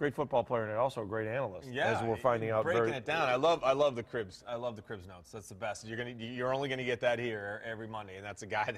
Great football player and also a great analyst. Yeah, as we're finding out. Breaking it down. I love the cribs. I love the cribs notes. That's the best. You're only gonna get that here every Monday, and that's a guy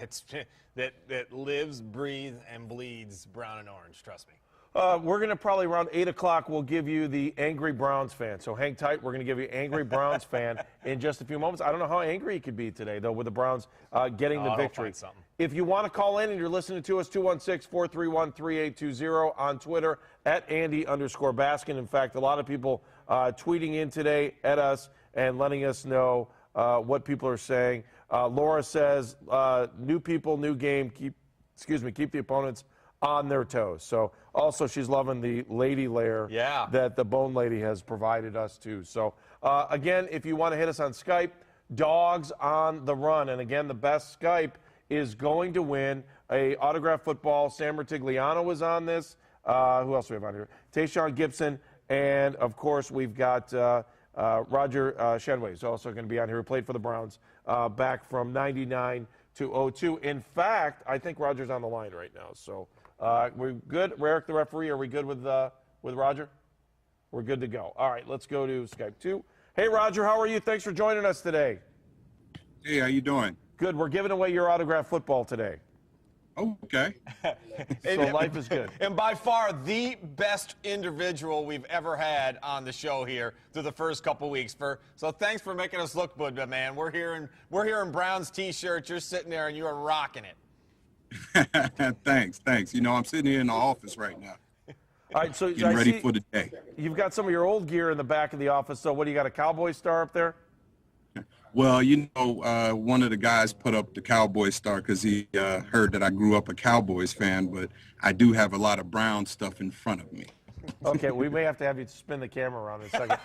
that lives, breathes, and bleeds brown and orange. Trust me. We're going to probably around 8 o'clock, we'll give you the Angry Browns fan. So hang tight. We're going to give you Angry Browns fan in just a few moments. I don't know how angry he could be today, though, with the Browns getting the victory. If you want to call in and you're listening to us, 216-431-3820 on Twitter, at Andy_Baskin. In fact, a lot of people tweeting in today at us and letting us know what people are saying. Laura says, new people, new game. Keep the opponents on their toes. So also she's loving the lady layer that the Bone Lady has provided us too. So again, if you want to hit us on Skype, Dogs on the Run. And again, the best Skype is going to win a autographed football. Sam Rutigliano was on this. Who else do we have on here? Tayshaun Gibson. And of course, we've got Roger Chanoine is also going to be on here, who played for the Browns back from 99 to 02. In fact, I think Roger's on the line right now. So we're good. Eric, the referee, are we good with Roger? We're good to go. All right, let's go to Skype 2. Hey, Roger, how are you? Thanks for joining us today. Hey, how you doing? Good. We're giving away your autographed football today. Oh, okay. So life is good. And by far the best individual we've ever had on the show here through the first couple weeks. So thanks for making us look good, man. We're here in Browns T-shirts. You're sitting there and you are rocking it. Thanks. You know, I'm sitting here in the office right now. All right, so getting ready for the day. You've got some of your old gear in the back of the office. So what do you got, a Cowboy star up there? Well, you know, one of the guys put up the Cowboy star because he heard that I grew up a Cowboys fan, but I do have a lot of Brown stuff in front of me. Okay, we may have to have you spin the camera around in a second.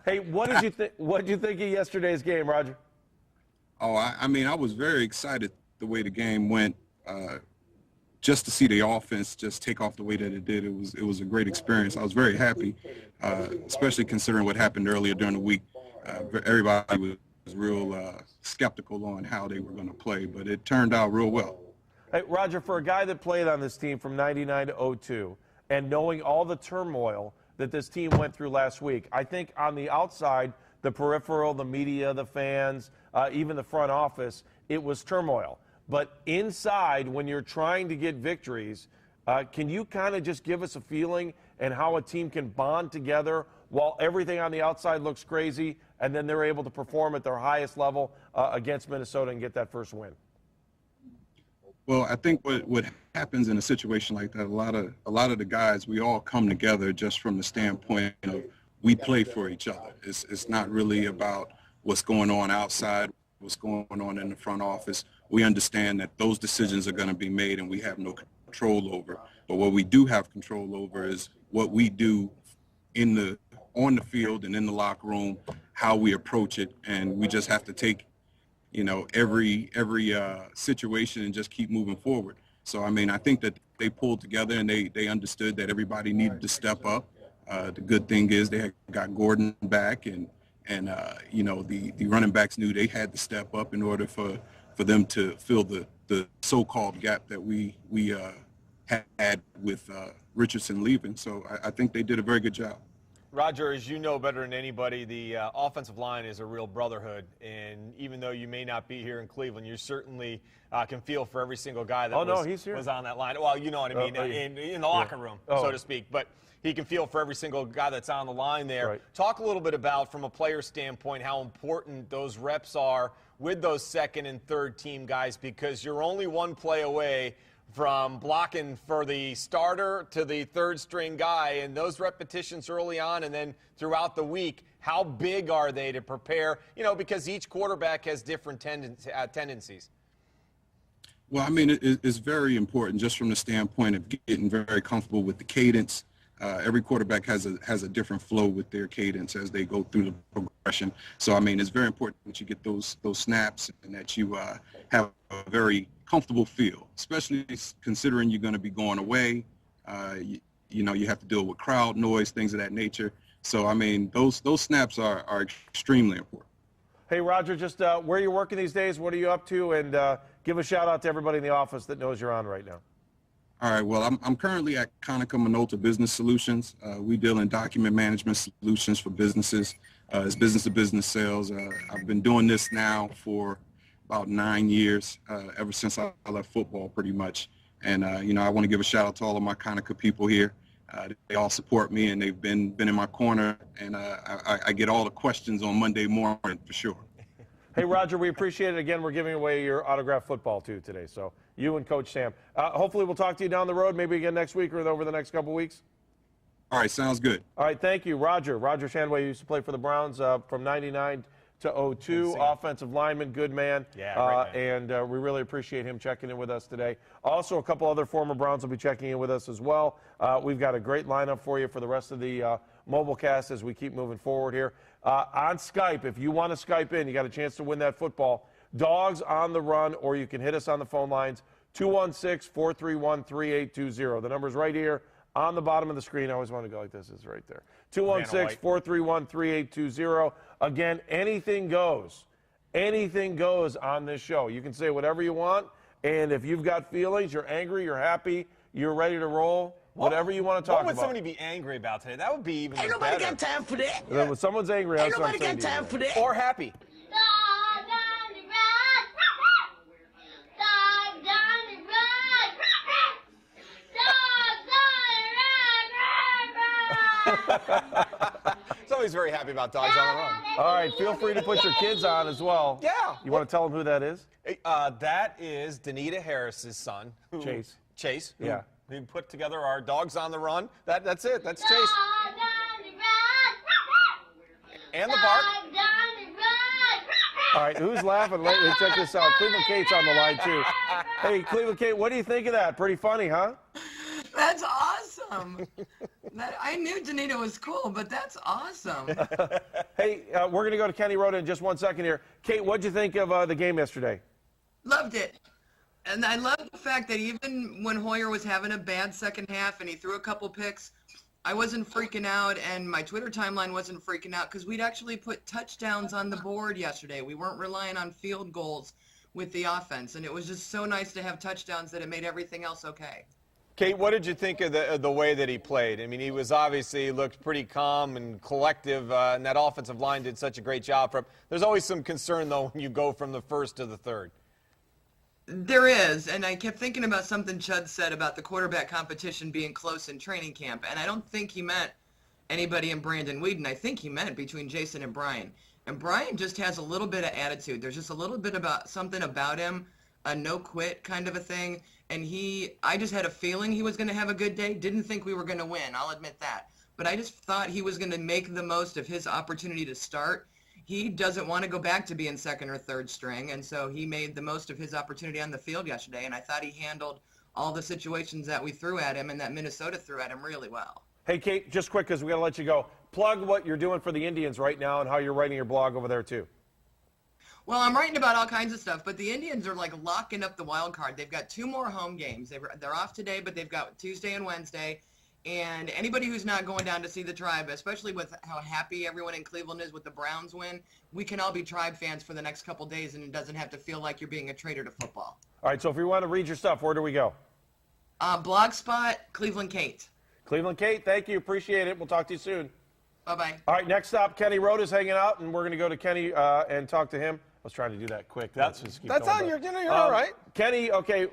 Hey, what did you think? What did you think of yesterday's game, Roger? Oh, I mean, I was very excited the way the game went. Just to see the offense just take off the way that it did, it was a great experience. I was very happy, especially considering what happened earlier during the week. Everybody was real skeptical on how they were going to play, but it turned out real well. Hey, Roger, for a guy that played on this team from 99 to 02, and knowing all the turmoil that this team went through last week, I think on the outside, the peripheral, the media, the fans, even the front office, it was turmoil. But inside, when you're trying to get victories, can you kind of just give us a feeling and how a team can bond together while everything on the outside looks crazy, and then they're able to perform at their highest level against Minnesota and get that first win? Well, I think what happens in a situation like that, a lot of the guys, we all come together just from the standpoint of we play for each other. It's not really about what's going on outside, what's going on in the front office. We understand that those decisions are going to be made and we have no control over. But what we do have control over is what we do on the field and in the locker room, how we approach it, and we just have to take, you know, every situation and just keep moving forward. So I mean, I think that they pulled together and they understood that everybody needed to step up. The good thing is they had got Gordon back, and you know, the running backs knew they had to step up in order for them to fill the so-called gap that we had with Richardson leaving. So I think they did a very good job. Roger, as you know better than anybody, the offensive line is a real brotherhood. And even though you may not be here in Cleveland, you certainly can feel for every single guy that was on that line. Well, you know what I mean, in the locker room, so to speak. But he can feel for every single guy that's on the line there. Right. Talk a little bit about, from a player standpoint, how important those reps are with those second and third team guys, because you're only one play away from blocking for the starter to the third string guy, and those repetitions early on and then throughout the week, how big are they to prepare, you know, because each quarterback has different tendencies. Well, I mean, it's very important just from the standpoint of getting very comfortable with the cadence. Every quarterback has a different flow with their cadence as they go through the progression. So, I mean, it's very important that you get those snaps and that you have a very comfortable feel, especially considering you're going to be going away. You know, you have to deal with crowd noise, things of that nature. So, I mean, those snaps are extremely important. Hey, Roger, just where are you working these days? What are you up to? And give a shout-out to everybody in the office that knows you're on right now. All right. Well, I'm currently at Konica Minolta Business Solutions. We deal in document management solutions for businesses. It's business-to-business sales. I've been doing this now for about 9 years, ever since I left football, pretty much. And I want to give a shout out to all of my Konica people here. They all support me, and they've been in my corner. And I get all the questions on Monday morning for sure. Hey, Roger, we appreciate it. Again, we're giving away your autographed football, too, today. So you and Coach Sam. Hopefully we'll talk to you down the road, maybe again next week or over the next couple weeks. All right, sounds good. All right, thank you. Roger Chanoine used to play for the Browns from 99 to 02, offensive lineman, good man. Yeah, and we really appreciate him checking in with us today. Also, a couple other former Browns will be checking in with us as well. We've got a great lineup for you for the rest of the mobilecast as we keep moving forward here. On Skype, if you want to Skype in, you got a chance to win that football. Dogs on the Run, or you can hit us on the phone lines, 216-431-3820. The number's right here on the bottom of the screen. I always want to go like this. It's right there. 216-431-3820. Again, anything goes. Anything goes on this show. You can say whatever you want, and if you've got feelings, you're angry, you're happy, you're ready to roll, whatever you want to talk about. What would somebody be angry about today? That would be even better. Ain't nobody got time for that. When someone's angry, Ain't nobody got time for that. Or happy. Somebody's very happy about Dogs on the Run. All right, feel free to put your kids on as well. Yeah. You want to tell them who that is? That is Danita Harris's son. Chase. Yeah. We put together our Dogs on the Run. That's it. That's Chase. And the bark. All right, who's laughing? Check this out. Cleveland Kate's on the line, too. Hey, Cleveland Kate, what do you think of that? Pretty funny, huh? That's awesome. I knew Danita was cool, but that's awesome. Hey, we're going to go to Kenny Roda in just 1 second here. Kate, what'd you think of the game yesterday? Loved it. And I love the fact that even when Hoyer was having a bad second half and he threw a couple picks, I wasn't freaking out, and my Twitter timeline wasn't freaking out because we'd actually put touchdowns on the board yesterday. We weren't relying on field goals with the offense, and it was just so nice to have touchdowns that it made everything else okay. Kate, what did you think of the way that he played? I mean, he looked pretty calm and collective, and that offensive line did such a great job for him. There's always some concern, though, when you go from the first to the third. There is, and I kept thinking about something Chud said about the quarterback competition being close in training camp, and I don't think he meant anybody in Brandon Whedon. I think he meant between Jason and Brian. And Brian just has a little bit of attitude. There's just a little bit about something about him, a no-quit kind of a thing, and I just had a feeling he was going to have a good day. Didn't think we were going to win, I'll admit that. But I just thought he was going to make the most of his opportunity to start. He doesn't want to go back to being second or third string, and so he made the most of his opportunity on the field yesterday, and I thought he handled all the situations that we threw at him and that Minnesota threw at him really well. Hey, Kate, just quick because we got to let you go. Plug what you're doing for the Indians right now and how you're writing your blog over there, too. Well, I'm writing about all kinds of stuff, but the Indians are like locking up the wild card. They've got 2 more home games. They're off today, but they've got Tuesday and Wednesday. And anybody who's not going down to see the Tribe, especially with how happy everyone in Cleveland is with the Browns win, we can all be Tribe fans for the next couple days, and it doesn't have to feel like you're being a traitor to football. All right, so if you want to read your stuff, where do we go? Blogspot, Cleveland Kate. Cleveland Kate, thank you. Appreciate it. We'll talk to you soon. Bye-bye. All right, next stop, Kenny Roda's hanging out, and we're going to go to Kenny and talk to him. I was trying to do that quick. That's how you're all right. Kenny, okay,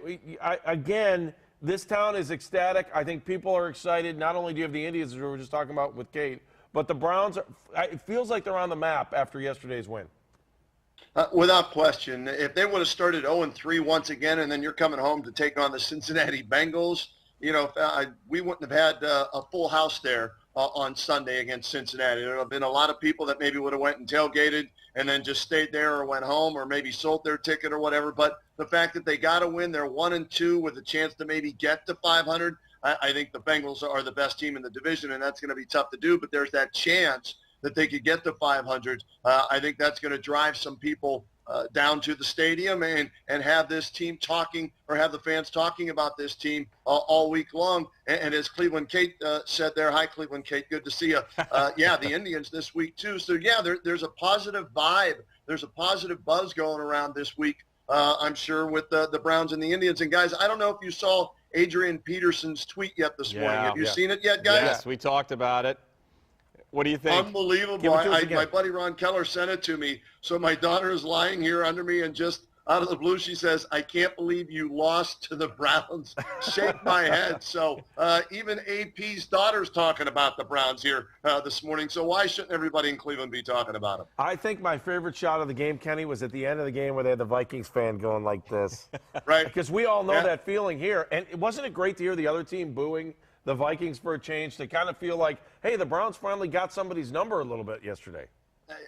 again, this town is ecstatic. I think people are excited. Not only do you have the Indians, as we were just talking about with Kate, but the Browns, it feels like they're on the map after yesterday's win. Without question. If they would have started 0-3 once again, and then you're coming home to take on the Cincinnati Bengals, we wouldn't have had a full house there on Sunday against Cincinnati. There would have been a lot of people that maybe would have went and tailgated and then just stayed there or went home or maybe sold their ticket or whatever. But the fact that they got to win, they're 1-2 with a chance to maybe get to 500. I think the Bengals are the best team in the division, and that's going to be tough to do. But there's that chance that they could get to 500. I think that's going to drive some people down to the stadium and have this team talking, or have the fans talking about this team all week long. And as Cleveland Kate said there, hi, Cleveland Kate, good to see you. Yeah, the Indians this week too. So, yeah, there's a positive vibe. There's a positive buzz going around this week I'm sure, with the Browns and the Indians. And, guys, I don't know if you saw Adrian Peterson's tweet yet this morning. Have you seen it yet, guys? Yes, we talked about it. What do you think? Unbelievable. My buddy Ron Keller sent it to me. So my daughter is lying here under me, and just out of the blue, she says, "I can't believe you lost to the Browns." Shake my head. So even AP's daughter's talking about the Browns here this morning. So why shouldn't everybody in Cleveland be talking about them? I think my favorite shot of the game, Kenny, was at the end of the game where they had the Vikings fan going like this. Right. Because we all know that feeling here. And wasn't it great to hear the other team booing the Vikings for a change, to kind of feel like, hey, the Browns finally got somebody's number a little bit yesterday?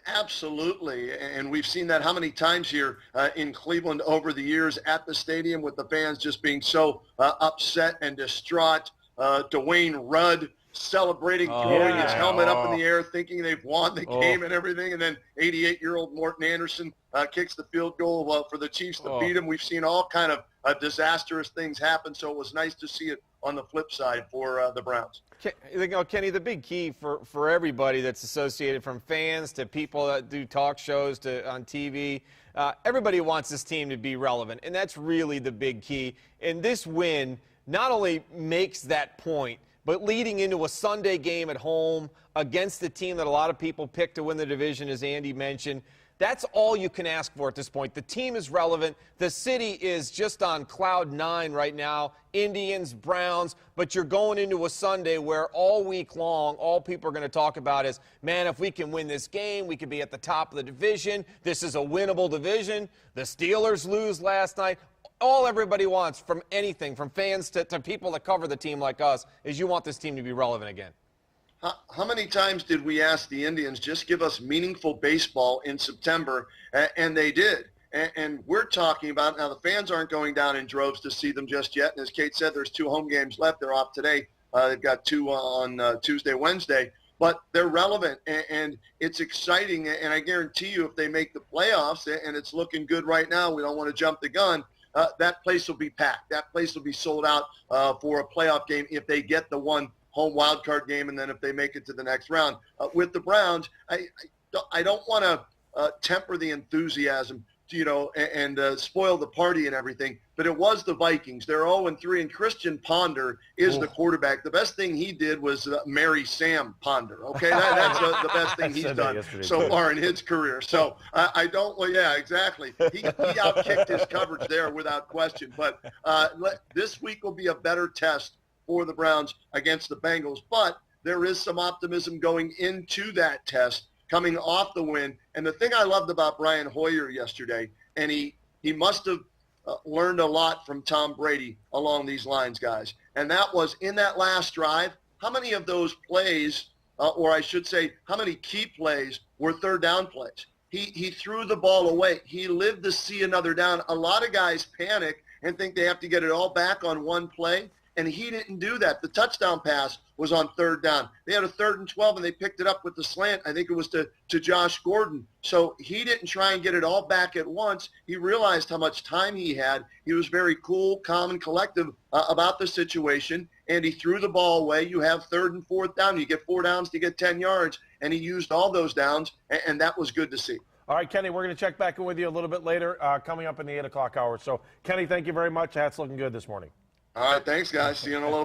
Absolutely, and we've seen that how many times here in Cleveland over the years at the stadium, with the fans just being so upset and distraught. Dwayne Rudd celebrating, throwing his helmet up in the air, thinking they've won the game and everything, and then 88-year-old Morton Anderson kicks the field goal for the Chiefs to beat him. We've seen all kind of disastrous things happen, so it was nice to see it on the flip side for the Browns. Kenny, the big key for everybody that's associated, from fans to people that do talk shows to on TV, everybody wants this team to be relevant, and that's really the big key. And this win not only makes that point, but leading into a Sunday game at home against the team that a lot of people picked to win the division, as Andy mentioned, that's all you can ask for at this point. The team is relevant. The city is just on cloud 9 right now. Indians, Browns, but you're going into a Sunday where all week long, all people are going to talk about is, man, if we can win this game, we could be at the top of the division. This is a winnable division. The Steelers lose last night. All everybody wants, from anything, from fans to people that cover the team like us, is you want this team to be relevant again. How many times did we ask the Indians, just give us meaningful baseball in September, and they did. And we're talking about, now the fans aren't going down in droves to see them just yet. And as Kate said, there's 2 home games left. They're off today. They've got 2 on Tuesday, Wednesday. But they're relevant, and it's exciting. And I guarantee you, if they make the playoffs, and it's looking good right now, we don't want to jump the gun, that place will be packed. That place will be sold out for a playoff game if they get the one home wild card game, and then if they make it to the next round. With the Browns, I don't want to temper the enthusiasm, and spoil the party and everything, but it was the Vikings. They're 0-3, and Christian Ponder is the quarterback. The best thing he did was marry Sam Ponder, okay? That's the best thing he's done so far in his career. So I don't – well, yeah, exactly. He outkicked his coverage there without question. But this week will be a better test for the Browns against the Bengals. But there is some optimism going into that test, coming off the win. And the thing I loved about Brian Hoyer yesterday, and he must have learned a lot from Tom Brady along these lines, guys, and that was in that last drive, how many of those plays, or I should say, how many key plays were third down plays? He threw the ball away. He lived to see another down. A lot of guys panic and think they have to get it all back on one play, and he didn't do that. The touchdown pass was on third down. They had a 3rd and 12, and they picked it up with the slant. I think it was to Josh Gordon. So he didn't try and get it all back at once. He realized how much time he had. He was very cool, calm, and collective about the situation, and he threw the ball away. You have 3rd and 4th down. You get 4 downs to get 10 yards, and he used all those downs, and that was good to see. All right, Kenny, we're going to check back in with you a little bit later, coming up in the 8 o'clock hour. So, Kenny, thank you very much. That's looking good this morning. All right, thanks, guys. See you in a little bit.